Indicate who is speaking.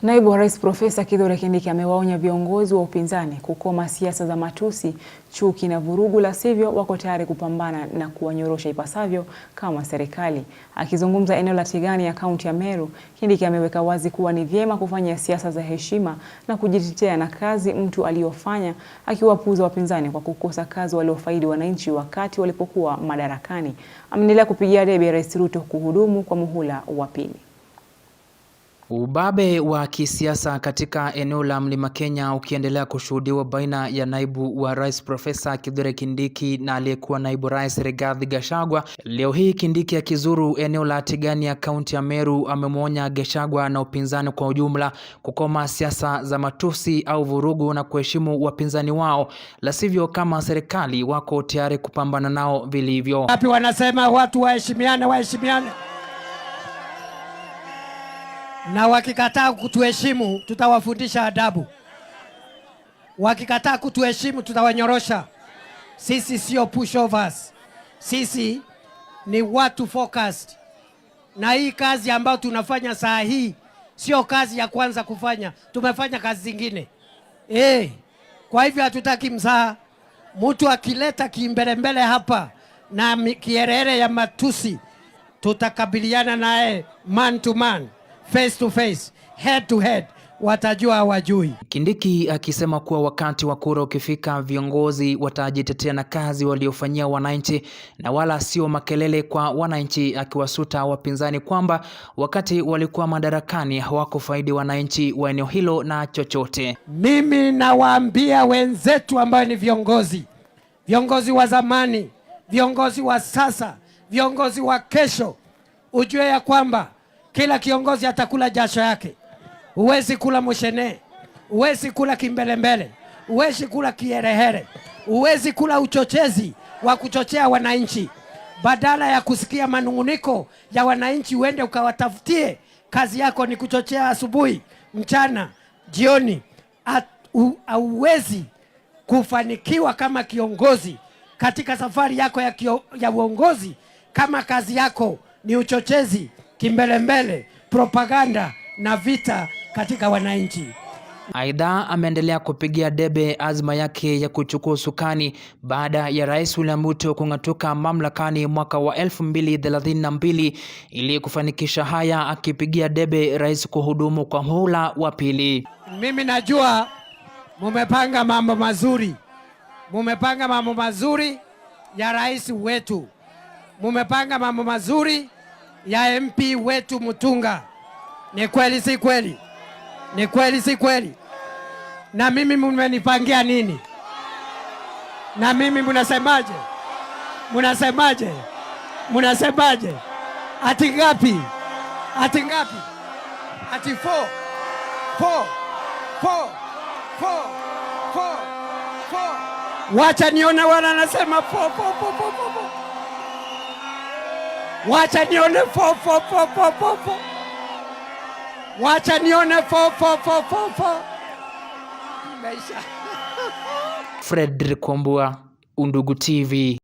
Speaker 1: Naibu wa Rais Profesa Kithure Kindiki amewaonya viongozi wa upinzani kukoma siasa za matusi, chuki na vurugu, la sivyo wako tayari kupambana na kuwanyorosha ipasavyo kama serikali. Akizungumza eneo la Tigania, kaunti ya Meru, Kindiki ameweka wazi kuwa ni vyema kufanya siasa za heshima na kujitetea na kazi mtu aliyofanya, akiwapuuza wapinzani kwa kukosa kazi waliofaidi wananchi wakati walipokuwa madarakani. Ameendelea kupigia debe Rais Ruto kuhudumu kwa muhula wa pili.
Speaker 2: Ubabe wa kisiasa katika eneo la Mlima Kenya ukiendelea kushuhudiwa baina ya naibu wa rais Profesa Kithure Kindiki na aliyekuwa naibu rais Rigathi Gachagua. Leo hii Kindiki akizuru eneo la Tigania, kaunti ya Meru, amemwonya Gachagua na upinzani kwa ujumla kukoma siasa za matusi au vurugu na kuheshimu wapinzani wao, la sivyo kama serikali wako tayari kupambana nao vilivyo.
Speaker 3: Wapi wanasema watu waheshimiane. Na wakikataa kutuheshimu tutawafundisha adabu. Wakikataa kutuheshimu tutawanyorosha. Sisi sio pushovers. Sisi ni watu focused. Na hii kazi ambayo tunafanya saa hii sio kazi ya kwanza kufanya. Tumefanya kazi zingine. Kwa hivyo hatutaki mzaha. Mtu akileta kimbelembele hapa na kierere ya matusi, tutakabiliana naye man to man, face to face, head to head, watajua hawajui.
Speaker 2: Kindiki akisema kuwa wakati wa kura ukifika, viongozi watajitetea na kazi waliofanyia wananchi na wala sio makelele kwa wananchi, akiwasuta wapinzani kwamba wakati walikuwa madarakani hawakufaidi wananchi wa eneo hilo na chochote.
Speaker 3: Mimi nawaambia wenzetu ambao ni viongozi wa zamani, viongozi wa sasa, viongozi wa kesho, ujue ya kwamba kila kiongozi atakula jasho yake. Huwezi kula moshene, huwezi kula kimbelembele, huwezi kula kiherehere, huwezi kula uchochezi wa kuchochea wananchi. Badala ya kusikia manunguniko ya wananchi, uende ukawatafutie. Kazi yako ni kuchochea asubuhi, mchana, jioni. Hauwezi kufanikiwa kama kiongozi katika safari yako ya uongozi kama kazi yako ni uchochezi, kimbelembele, propaganda na vita katika wananchi.
Speaker 2: Aidha, ameendelea kupigia debe azma yake ya kuchukua usukani baada ya Rais William Ruto kung'atuka mamlakani mwaka wa 2032 ili kufanikisha haya, akipigia debe rais kuhudumu kwa muhula wa pili.
Speaker 3: Mimi najua mumepanga mambo mazuri, ya rais wetu. Mumepanga mambo mazuri ya MP wetu Mutunga. Ni kweli si kweli? Ni kweli si kweli? Na mimi mmenipangia nini? Na mimi mnasemaje? Ati ngapi? Ati 4. Wacha nione wana anasema 4. Wacha nione 4. Wacha nione 4.
Speaker 2: Fredrick Kwambua, Undugu TV.